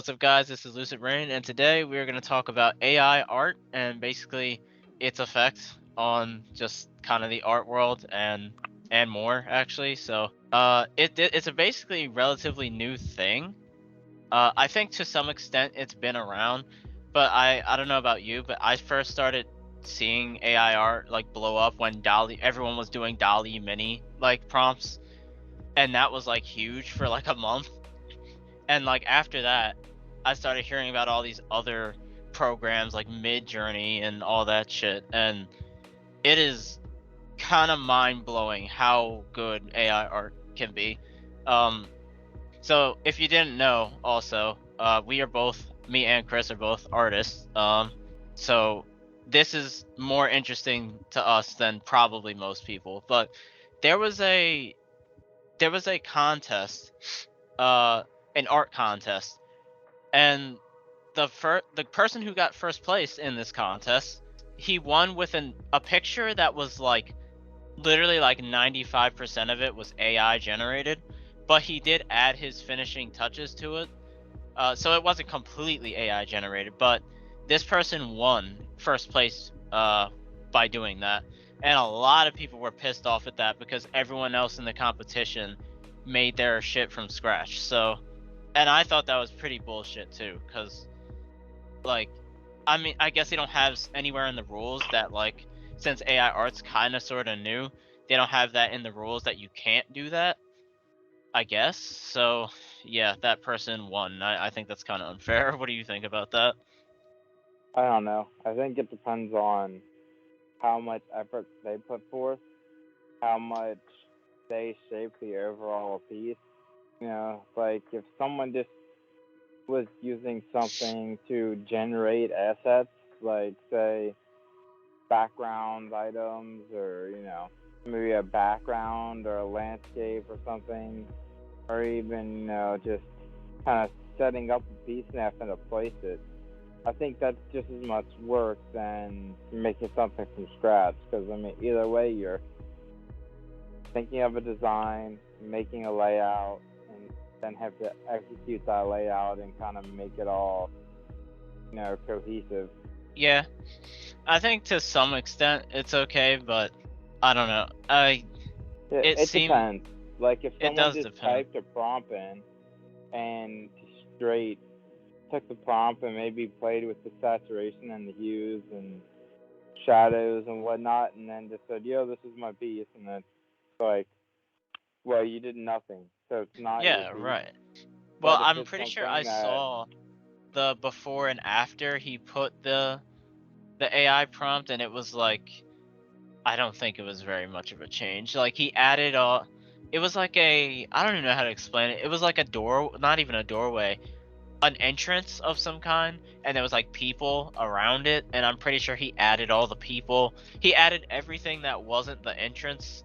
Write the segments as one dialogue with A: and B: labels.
A: What's up, guys? This is Lucid, and today we're going to talk about AI art and basically its effect on just kind of the art world and more actually. So, it's a basically relatively new thing. I think to some extent it's been around, but I don't know about you, but I first started seeing AI art like blow up when everyone was doing Dali Mini like prompts, and that was like huge for like a month. And like after that, I started hearing about all these other programs like Midjourney and all that shit, and it is kind of mind blowing how good AI art can be. Um, so if you didn't know, also, me and Chris are both artists. So this is more interesting to us than probably most people. But there was a contest, uh, an art contest, and the person who got first place in this contest, he won with a picture that was like literally like 95% of it was AI generated, but he did add his finishing touches to it. So it wasn't completely AI generated, but this person won first place by doing that. And a lot of people were pissed off at that because everyone else in the competition made their shit from scratch. So, and I thought that was pretty bullshit too, because like, I mean, I guess they don't have anywhere in the rules that like, since AI art's kind of sort of new, they don't have that in the rules that you can't do that, I guess. So yeah, that person won. I think that's kind of unfair. What do you think about that?
B: I don't know. I think it depends on how much effort they put forth, how much they shape the overall piece. Like if someone just was using something to generate assets, like say background items or, maybe a background or a landscape or something, or even, just kind of setting up a piece and having to place it. I think that's just as much work than making something from scratch. Because I mean, either way, you're thinking of a design, making a layout, and then have to execute that layout and kind of make it all, cohesive.
A: Yeah, I think to some extent it's okay, but I don't know. I
B: It,
A: it
B: it
A: seemed
B: depends. Like if
A: it
B: someone
A: does
B: just
A: depend.
B: typed a prompt in and straight took the prompt and maybe played with the saturation and the hues and shadows and whatnot, and then just said, "Yo, this is my piece," and then it's like, well, you did nothing, so it's not your
A: Yeah,
B: piece.
A: right. Well,
B: But if
A: I'm
B: it's
A: pretty sure I
B: something that,
A: saw the before and after he put the AI prompt, and it was like, I don't think it was very much of a change. Like he added it was like I don't even know how to explain it. It was like a door, not even a doorway, an entrance of some kind, and there was like people around it, and I'm pretty sure he added all the people. He added everything that wasn't the entrance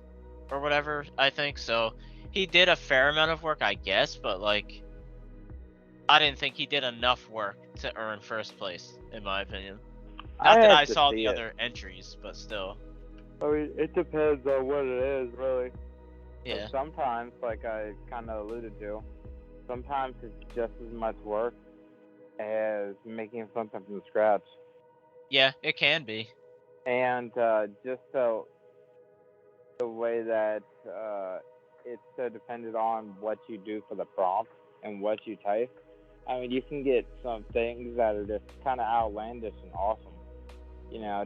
A: or whatever, I think. So he did a fair amount of work, I guess, but like I didn't think he did enough work to earn first place, in my opinion.
B: I
A: Not that
B: have
A: I
B: to
A: saw
B: see
A: the
B: it.
A: other entries, but still.
B: I mean, it depends on what it is, really. Because
A: Yeah.
B: sometimes, like I kind of alluded to, sometimes it's just as much work as making something from scratch.
A: Yeah, it can be.
B: And just the way that it's so dependent on what you do for the prompt and what you type. I mean, you can get some things that are just kind of outlandish and awesome.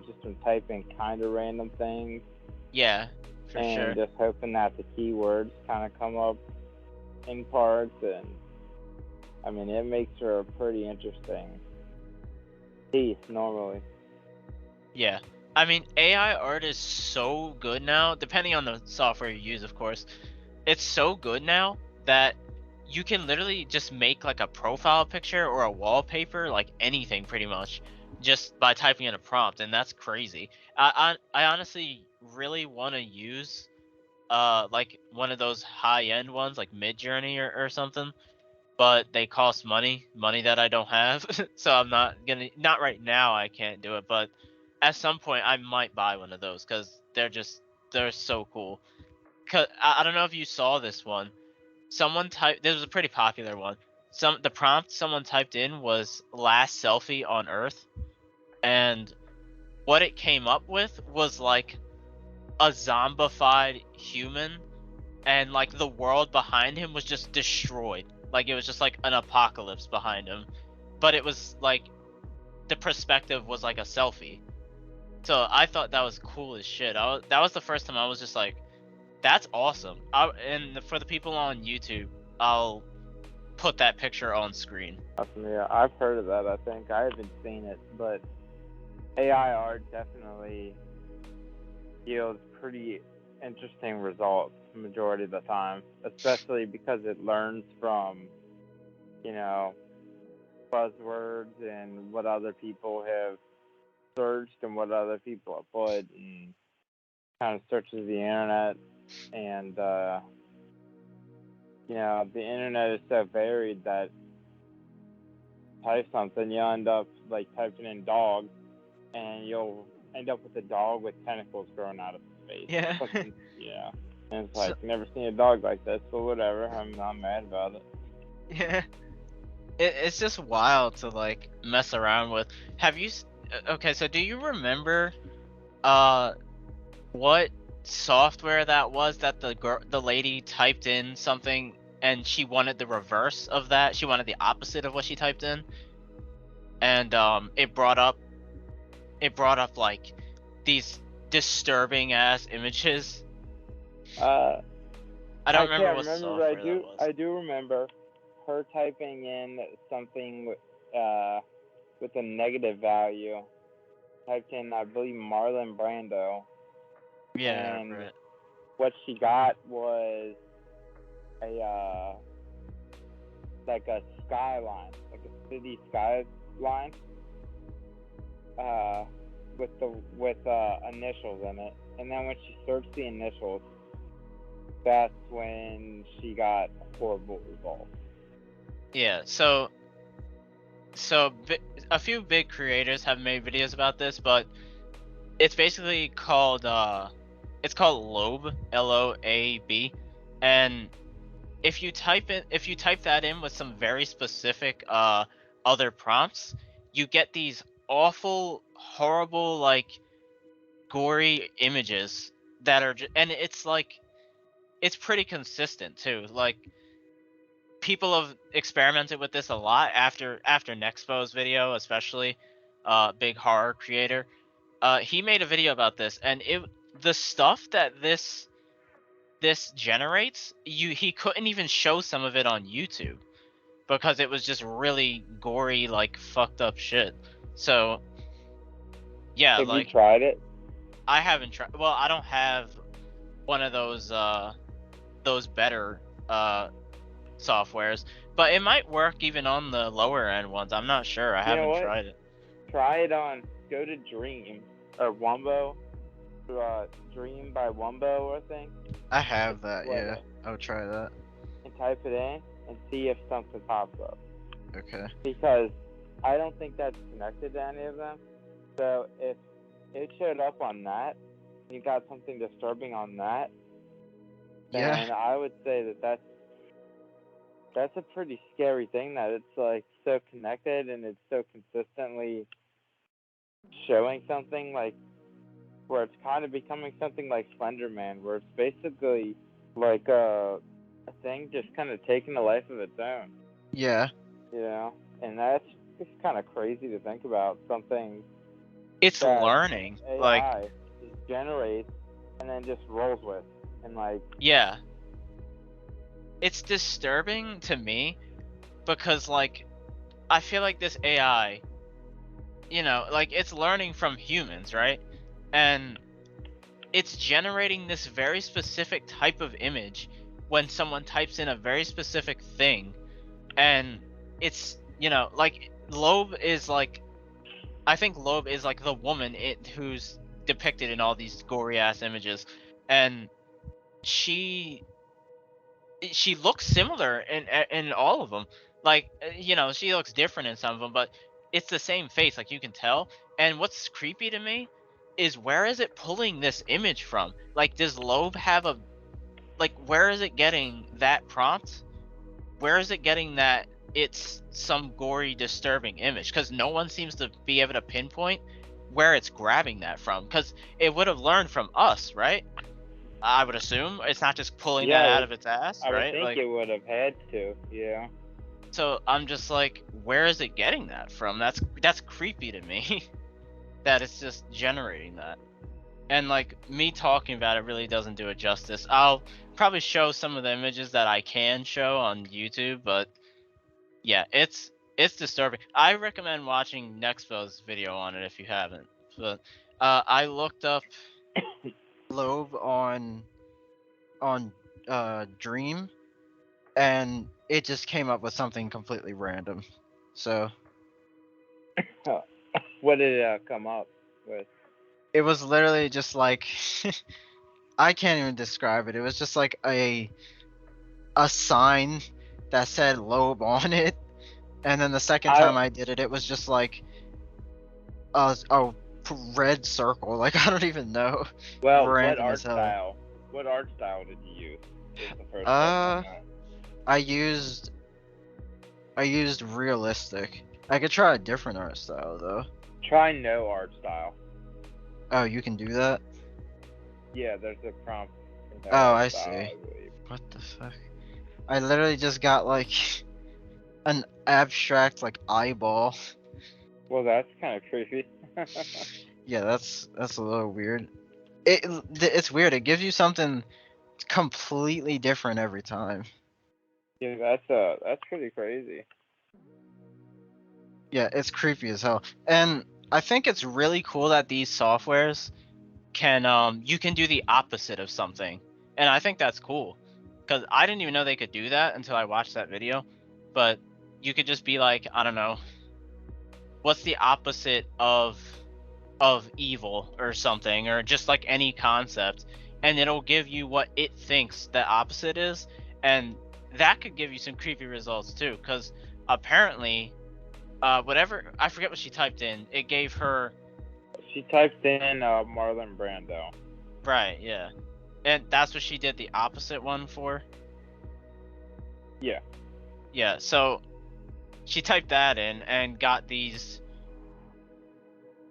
B: Just from typing kind of random things
A: Yeah, for
B: and
A: sure.
B: just hoping that the keywords kind of come up in parts. And I mean, it makes for a pretty interesting piece normally.
A: Yeah. I mean, AI art is so good now, depending on the software you use, of course. It's so good now that you can literally just make like a profile picture or a wallpaper, like anything pretty much, just by typing in a prompt, and that's crazy. I honestly really want to use like one of those high-end ones like Midjourney or something, but they cost money that I don't have. So I'm not right now, I can't do it, but at some point I might buy one of those because they're so cool. Cause I don't know if you saw this one. Someone typed, this was a pretty popular one. the prompt someone typed in was last selfie on Earth, and what it came up with was like a zombified human, and like the world behind him was just destroyed. Like it was just like an apocalypse behind him, but it was like the perspective was like a selfie. So I thought that was cool as shit. That was the first time I was just like, that's awesome. And for the people on YouTube, I'll put that picture on screen.
B: Awesome, yeah, I've heard of that. I think I haven't seen it, but AI art definitely yields pretty interesting results majority of the time, especially because it learns from, you know, buzzwords and what other people have searched and what other people have put, and kind of searches the internet. And you know, the internet is so varied that type something, you'll end up like typing in dog, and you'll end up with a dog with tentacles growing out of its face.
A: Yeah.
B: Yeah. And it's like, never seen a dog like this, but whatever. I'm not mad about it.
A: Yeah. It's just wild to like mess around with. Have you? Okay, so do you remember, what software that was that the lady typed in something and she wanted the reverse of that? She wanted the opposite of what she typed in, and it brought up like these disturbing ass images. I don't remember what software that was.
B: I do remember her typing in something with a negative value. Typed in, I believe, Marlon Brando.
A: Yeah,
B: and
A: right.
B: what she got was a like a skyline, like a city skyline, with initials in it. And then when she searched the initials, that's when she got horrible results.
A: Yeah, so a few big creators have made videos about this, but it's basically called it's called Loab, Loab, and if you type that in with some very specific other prompts, you get these awful, horrible, like gory images that are and it's like it's pretty consistent too. Like people have experimented with this a lot after Nexpo's video, especially big horror creator. He made a video about this, and the stuff that this generates, he couldn't even show some of it on YouTube because it was just really gory, like fucked up shit. So yeah,
B: have
A: like
B: you tried it?
A: I haven't tried. Well, I don't have one of those better softwares, but it might work even on the lower end ones. I'm not sure. I haven't tried it.
B: Try it on. Go to Dream or Wumbo. Dream by Wumbo, I think.
A: I have that. Yeah, I would try that.
B: And type it in and see if something pops up.
A: Okay.
B: Because I don't think that's connected to any of them. So if it showed up on that, you got something disturbing on that, then I would say that's a pretty scary thing, that it's like so connected and it's so consistently showing something like where it's kind of becoming something like Slender Man, where it's basically like a thing just kind of taking a life of its own.
A: Yeah.
B: You know, and that's just kind of crazy to think about. Something
A: it's learning,
B: AI
A: like
B: just generates and then just rolls with, and like
A: yeah. It's disturbing to me because like I feel like this AI, you know, like it's learning from humans, right? And it's generating this very specific type of image when someone types in a very specific thing, and it's, you know, like Loab is like, I think Loab is like the woman who's depicted in all these gory ass images, and she looks similar in all of them. Like, you know, she looks different in some of them, but it's the same face, like you can tell. And what's creepy to me is, where is it pulling this image from? Like, does Loab have a, like, where is it getting that prompt? Where is it getting that it's some gory, disturbing image, because no one seems to be able to pinpoint where it's grabbing that from, because it would have learned from us, right? I would assume it's not just pulling that out of its ass,
B: I would
A: right?
B: think
A: Like,
B: it would have had to. Yeah.
A: so I'm just like, where is it getting that from? That's creepy to me. That it's just generating that. And like, me talking about it really doesn't do it justice. I'll probably show some of the images that I can show on YouTube, but yeah, it's disturbing. I recommend watching Nexpo's video on it if you haven't. But I looked up Loab on Dream, and it just came up with something completely random. So
B: What did it come up with?
A: it was literally just like I can't even describe it. It was just like a sign that said Loab on it, and then the second time I did it, it was just like a red circle. Like, I don't even know.
B: Well,
A: Random as hell.
B: What art style did you use? Was the first
A: Uh,
B: question.
A: I used realistic. I could try a different art style though.
B: Try no art style.
A: Oh, you can do that?
B: Yeah, there's a prompt. For no
A: Oh,
B: art
A: I
B: style,
A: see.
B: I believe.
A: What the fuck? I literally just got like an abstract like eyeball.
B: Well, that's kind of creepy.
A: Yeah, that's a little weird. It's weird. It gives you something completely different every time.
B: Yeah, that's pretty crazy.
A: Yeah, it's creepy as hell. And I think it's really cool that these softwares can you can do the opposite of something. And I think that's cool. Cuz I didn't even know they could do that until I watched that video. But you could just be like, I don't know, what's the opposite of evil or something, or just like any concept, and it'll give you what it thinks the opposite is, and that could give you some creepy results too, because apparently whatever, I forget what she typed in, it gave her.
B: She typed in Marlon Brando.
A: Right, yeah, and that's what she did the opposite one for.
B: Yeah,
A: so she typed that in and got these.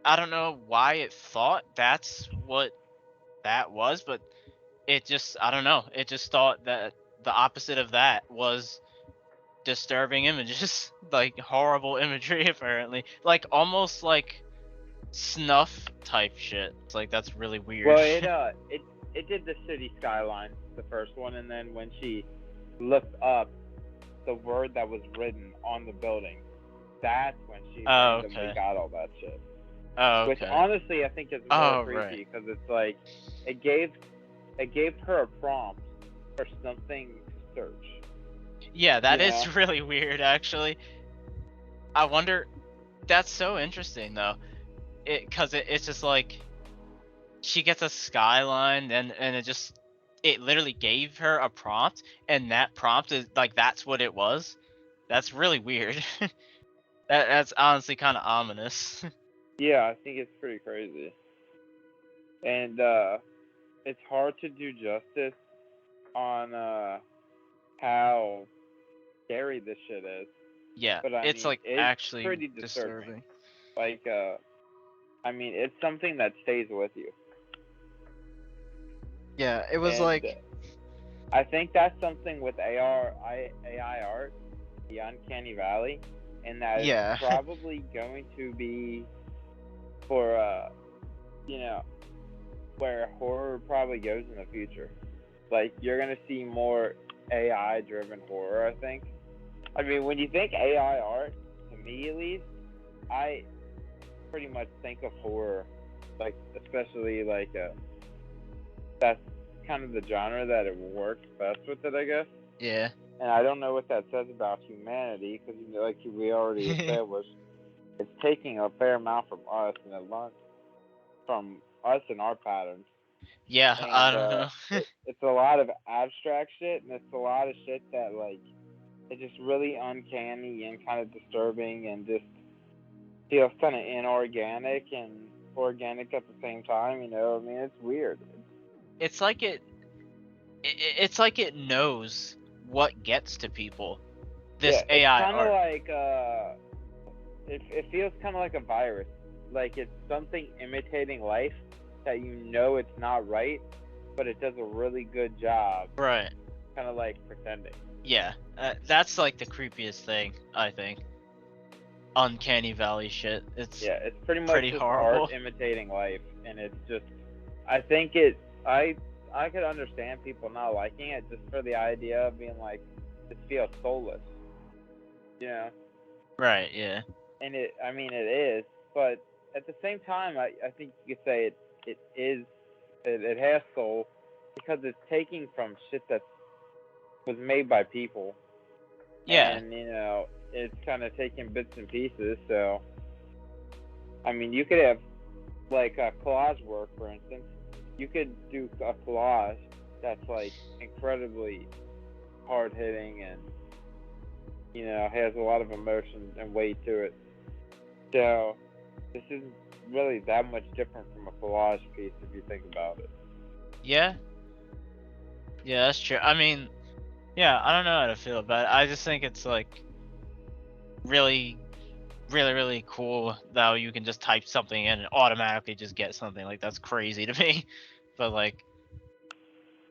A: I don't know why it thought that's what that was, but it just, I don't know, it just thought that the opposite of that was disturbing images. Like horrible imagery apparently, like almost like snuff type shit. It's like, that's really weird.
B: Well, it did the city skyline, the first one, and then when she looked up the word that was written on the building, that's when she randomly got all that shit.
A: Oh, okay.
B: Which honestly I think is more creepy, because it's like it gave her a prompt for something to search.
A: Yeah, that is really weird actually. I wonder, that's so interesting though. Because it's just like she gets a skyline, and it literally gave her a prompt, and that prompt is like, that's what it was. That's really weird. That's honestly kind of ominous.
B: Yeah, I think it's pretty crazy. And it's hard to do justice on how scary this shit is.
A: Yeah,
B: but I
A: it's
B: mean,
A: like
B: it's
A: actually
B: pretty disturbing. Like I mean, it's something that stays with you.
A: Yeah, it was, and like,
B: I think that's something with AI art, the uncanny valley, and that is probably going to be for where horror probably goes in the future. Like, you're gonna see more AI driven horror, I think. I mean, when you think AI art, to me at least, I pretty much think of horror, like, especially like that's kind of the genre that it works best with it, I guess.
A: Yeah.
B: And I don't know what that says about humanity, because like we already established, it's taking a fair amount from us, and it learns from us and our patterns.
A: Yeah, and, I don't know.
B: It's a lot of abstract shit, and it's a lot of shit that, like, it's just really uncanny and kind of disturbing, and just feels kind of inorganic and organic at the same time. I mean, it's weird.
A: It's like it knows what gets to people. this
B: it's
A: AI
B: kind of
A: art.
B: like it feels kind of like a virus. Like it's something imitating life that you know it's not right, but it does a really good job,
A: Right.
B: kind of like pretending.
A: Yeah. That's like the creepiest thing, I think. Uncanny Valley shit. It's
B: Yeah, it's pretty much
A: pretty
B: just
A: horrible.
B: art imitating life, and it's just, I think I could understand people not liking it just for the idea of being like, it feels soulless, you know.
A: Right, yeah.
B: And I mean, it is, but at the same time, I think you could say it has soul because it's taking from shit that was made by people,
A: Yeah.
B: and it's kind of taking bits and pieces. So, I mean, you could have like collage work, for instance. You could do a collage that's like incredibly hard hitting and has a lot of emotion and weight to it. So this isn't really that much different from a collage piece if you think about it.
A: Yeah. Yeah, that's true. I mean, yeah, I don't know how to feel about it. I just think it's like really, really, really cool that you can just type something in and automatically just get something. Like that's crazy to me. But like,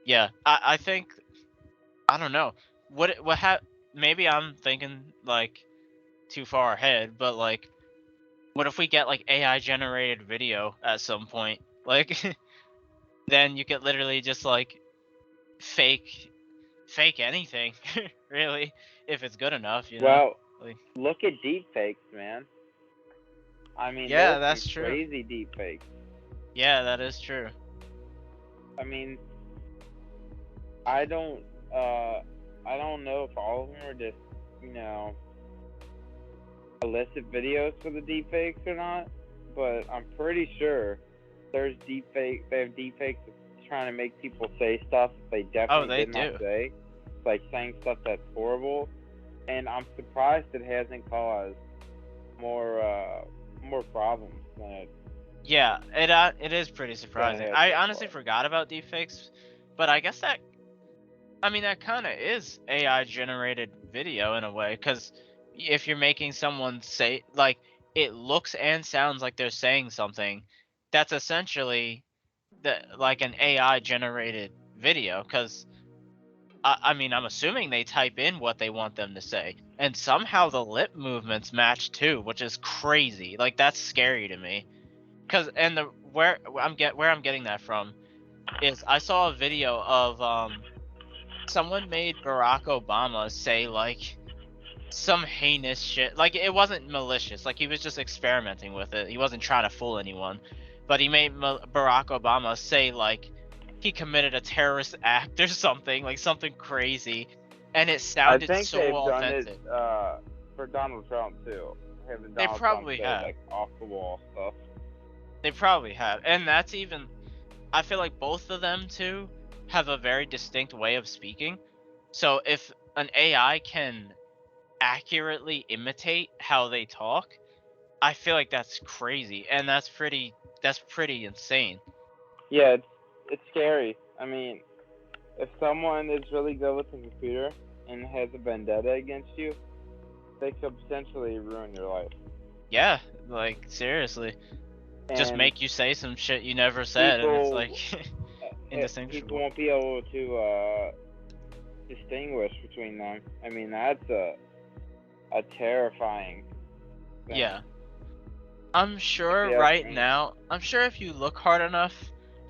A: yeah, I think I don't know. Maybe I'm thinking like too far ahead, but like what if we get like AI generated video at some point? Like then you could literally just like fake anything, really, if it's good enough, you know?
B: Well,
A: Like
B: look at deepfakes, man. I mean,
A: yeah,
B: there's some
A: that's true.
B: crazy deepfakes.
A: Yeah, that is true.
B: I mean, I don't uh I don't know if all of them are just, you know, illicit videos for the deepfakes or not, but I'm pretty sure they have deepfakes trying to make people say stuff they
A: Oh,
B: definitely
A: they
B: did not
A: do.
B: say. Like saying stuff that's horrible. And I'm surprised it hasn't caused more problems
A: Yeah, it is pretty
B: than it
A: surprising.
B: has
A: I
B: so
A: honestly
B: far.
A: forgot about deepfakes, but I guess that kind of is AI generated video in a way, because if you're making someone say like it looks and sounds like they're saying something, that's essentially like an AI generated video, because I mean, I'm assuming they type in what they want them to say, and somehow the lip movements match too, which is crazy. Like that's scary to me. Cause and the where I'm getting that from is I saw a video of someone made Barack Obama say like some heinous shit. Like it wasn't malicious. Like he was just experimenting with it. He wasn't trying to fool anyone, but he made Barack Obama say like he committed a terrorist act or something, like something crazy, and it
B: I
A: sounded
B: think
A: so
B: they've done it
A: authentic.
B: for Donald Trump too. Having
A: They
B: Donald Trump
A: probably
B: say
A: have.
B: like off the wall stuff.
A: They probably have. And that's even I feel like both of them too have a very distinct way of speaking. So if an AI can accurately imitate how they talk, I feel like that's crazy, and that's pretty insane.
B: Yeah, it's scary. I mean, if someone is really good with a computer and has a vendetta against you, they could potentially ruin your life.
A: Yeah, like seriously, just
B: And
A: make you say some shit you never said, and it's like
B: people people
A: indistinguishable.
B: won't be able to distinguish between them. I mean, that's a terrifying thing,
A: Yeah, I'm
B: if
A: sure
B: you ask
A: right
B: me.
A: now. I'm sure if you look hard enough,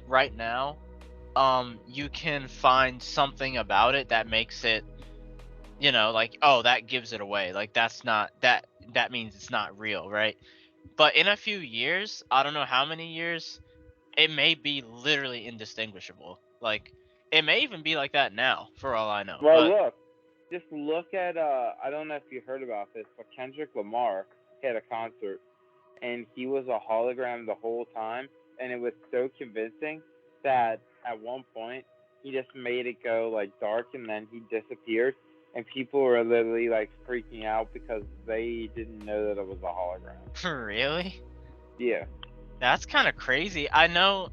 A: right now, you can find something about it that makes it, like, oh, that gives it away. Like that's not that means it's not real, right? But in a few years, I don't know how many years, it may be literally indistinguishable. Like it may even be like that now, for all I know.
B: Well,
A: But
B: look, just look at I don't know if you heard about this, but Kendrick Lamar had a concert and he was a hologram the whole time, and it was so convincing that at one point he just made it go like dark, and then he disappeared, and people were literally like freaking out because they didn't know that it was a hologram.
A: really,
B: Yeah.
A: that's kind of crazy. I know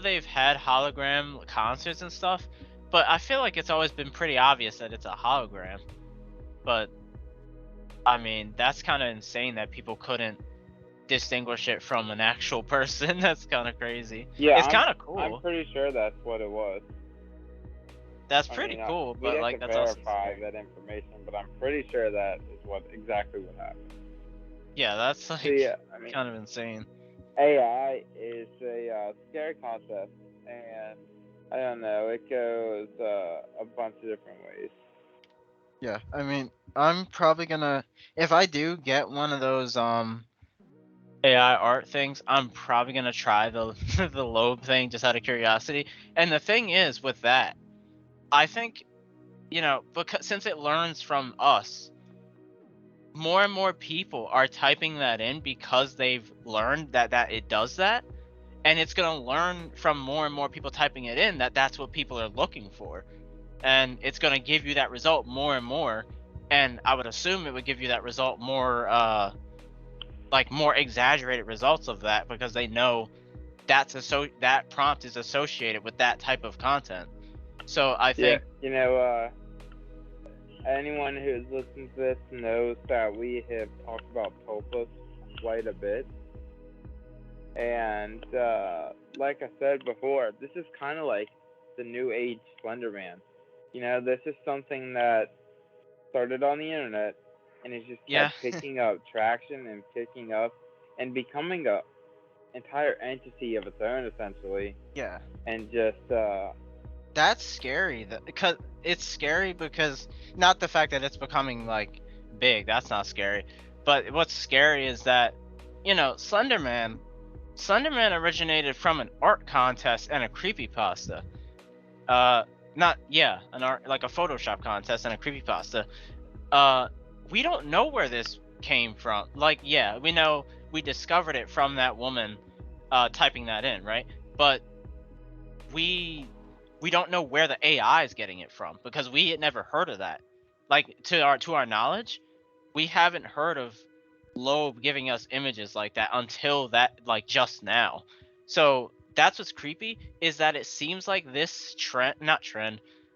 A: they've had hologram concerts and stuff, but I feel like it's always been pretty obvious that it's a hologram. But I mean, that's kind of insane that people couldn't distinguish it from an actual person. That's kind of crazy.
B: Yeah,
A: It's kind of
B: I'm
A: cool.
B: pretty sure that's what it was.
A: That's
B: I
A: pretty
B: mean,
A: cool,
B: we'd
A: but
B: have
A: like
B: to
A: that's also
B: verify
A: scary.
B: that information, but I'm pretty sure that is exactly what happened.
A: Yeah, that's
B: So
A: like
B: yeah, I mean,
A: kind of insane.
B: AI is a scary concept, and I don't know, it goes a bunch of different ways.
A: Yeah, I mean, I'm probably gonna if I do get one of those AI art things, I'm probably gonna try the the Loab thing just out of curiosity. And the thing is with that, I think, you know, because since it learns from us, more and more people are typing that in because they've learned that it does that, and it's gonna learn from more and more people typing it in that that's what people are looking for, and it's gonna give you that result more and more. And I would assume it would give you that result more, like more exaggerated results of that because they know that prompt is associated with that type of content. So I
B: Yeah,
A: think
B: you know, anyone who's listened to this knows that we have talked about Topus quite a bit. And like I said before, this is kind of like the new age Slenderman. You know, this is something that started on the internet and has just
A: yeah,
B: kept picking up traction and picking up and becoming a entire entity of its own essentially.
A: yeah,
B: And just
A: that's scary. Because it's scary because not the fact that it's becoming like big, that's not scary, but what's scary is that, you know, Slenderman originated from an art contest and a creepypasta. Uh, not yeah, an art like a Photoshop contest and a creepypasta. Uh, we don't know where this came from. Like, yeah, we know we discovered it from that woman, typing that in, right? But we we don't know where the AI is getting it from because we had never heard of that. Like to our knowledge, we haven't heard of Loeb giving us images like that until that like just now. So that's what's creepy is that it seems like this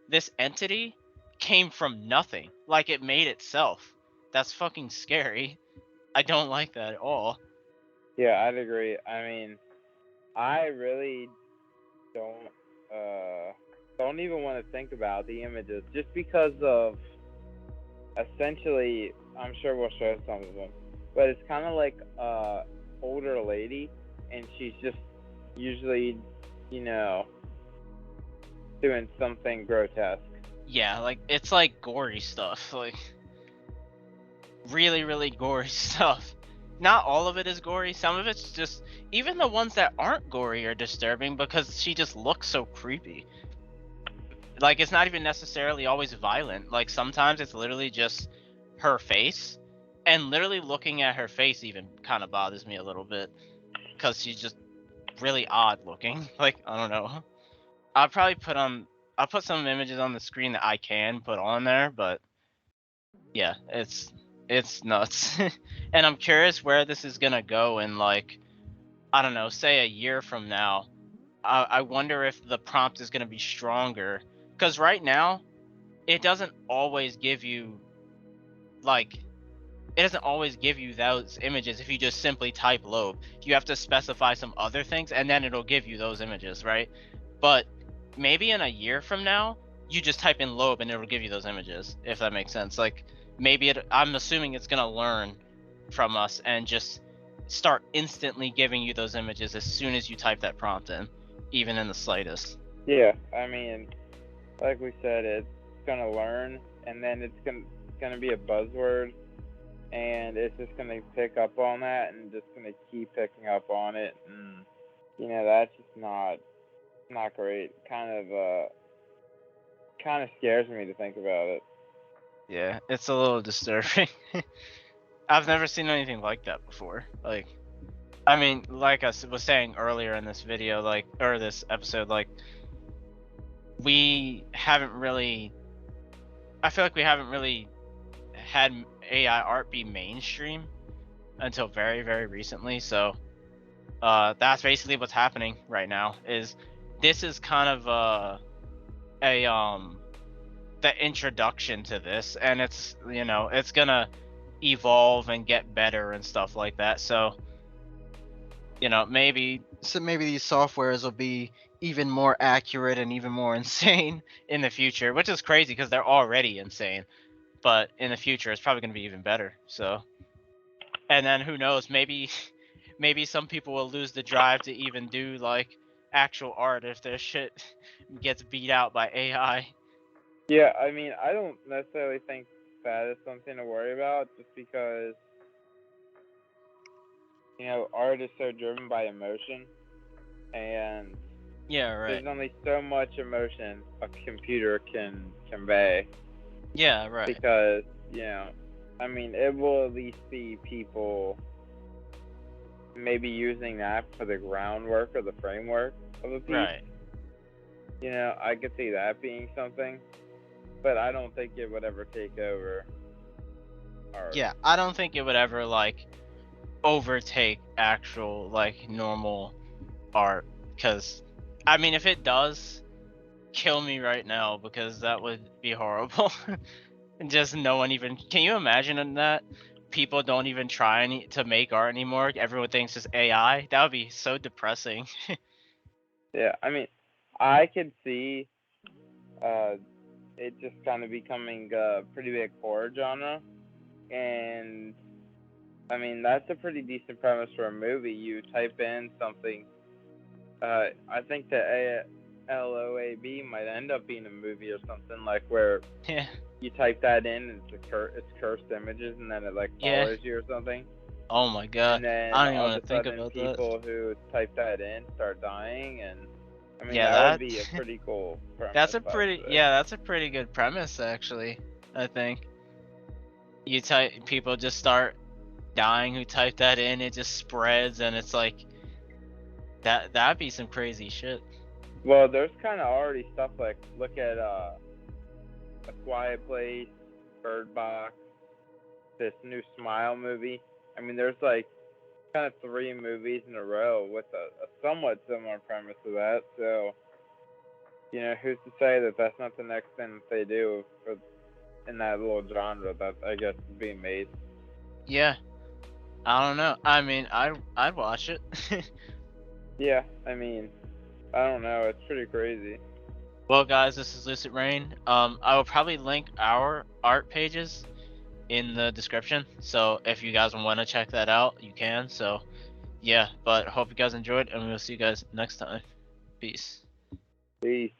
A: this entity came from nothing. Like it made itself. That's fucking scary. I don't like that at all.
B: yeah, I'd agree. I mean, I really don't don't even want to think about the images just because of essentially I'm sure we'll show some of them, but it's kind of like a older lady and she's just usually, you know, doing something grotesque.
A: Yeah, like it's like gory stuff. Like really, really gory stuff. Not all of it is gory. Some of it's just even the ones that aren't gory are disturbing because she just looks so creepy. Like it's not even necessarily always violent. Like sometimes it's literally just her face, and literally looking at her face even kind of bothers me a little bit because she's just really odd looking. Like I don't know. I'll probably I'll put some images on the screen that I can put on there, but yeah, it's nuts. And I'm curious where this is gonna go in like I don't know, say a year from now. I wonder if the prompt is gonna be stronger because right now it doesn't always give you like it doesn't always give you those images if you just simply type Loab. You have to specify some other things and then it'll give you those images, right? But maybe in a year from now, you just type in Loab and it'll give you those images, if that makes sense. Like maybe I'm assuming it's gonna learn from us and just start instantly giving you those images as soon as you type that prompt in, even in the slightest.
B: Yeah, I mean, like we said, it's gonna learn, and then it's gonna be a buzzword, and it's just gonna pick up on that, and just gonna keep picking up on it, and you know that's just not great. Kind of scares me to think about it.
A: Yeah, it's a little disturbing. I've never seen anything like that before. Like, I mean, like I was saying earlier in this video, like, or this episode, like, we haven't really, I feel like we haven't really had AI art be mainstream until very, very recently. So, that's basically what's happening right now. Is this is kind of a the introduction to this, and it's, you know, it's gonna evolve and get better and stuff like that. So, you know, maybe these softwares will be even more accurate and even more insane in the future, which is crazy because they're already insane. But in the future, it's probably going to be even better. So, and then who knows? Maybe some people will lose the drive to even do like actual art if their shit gets beat out by AI.
B: Yeah, I mean, I don't necessarily think that is something to worry about, just because, you know, art is so driven by emotion, and
A: Yeah, right.
B: there's only so much emotion a computer can convey.
A: Yeah, right.
B: Because, you know, I mean, it will at least be people maybe using that for the groundwork or the framework of a piece.
A: Right.
B: You know, I could see that being something, but I don't think it would ever take over art.
A: Yeah, I don't think it would ever like overtake actual like normal art, because I mean, if it does, kill me right now, because that would be horrible. And just no one even, can you imagine that people don't even try to make art anymore? Everyone thinks it's AI. That would be so depressing.
B: Yeah, I mean, I could see it just kind of becoming a pretty big horror genre, and I mean, that's a pretty decent premise for a movie. You type in something. I think the Loab might end up being a movie or something, like where
A: Yeah.
B: you type that in and it's cursed images, and then it like
A: Yeah.
B: follows you or something.
A: Oh my god.
B: And then
A: I don't even
B: all
A: want
B: of
A: to
B: a
A: think
B: sudden,
A: about
B: people who type that in start dying, and I mean,
A: Yeah,
B: that would
A: that
B: be a pretty cool premise.
A: that's
B: I
A: a
B: would
A: pretty
B: say.
A: yeah, that's a pretty good premise actually. I think you type, people just start dying who type that in, it just spreads, and it's like that'd be some crazy shit.
B: Well, there's kind of already stuff like, look at A Quiet Place, Bird Box, this new Smile movie. I mean, there's like kind of 3 movies in a row with a somewhat similar premise to that. So, you know, who's to say that that's not the next thing that they do in that little genre that I guess is being made?
A: Yeah, I don't know. I mean, I'd watch it.
B: Yeah, I mean, I don't know. It's pretty crazy.
A: Well, guys, this is Lucid Rain. I will probably link our art pages in the description, so if you guys want to check that out, you can. So, yeah, but hope you guys enjoyed, and we'll see you guys next time. Peace.
B: Peace.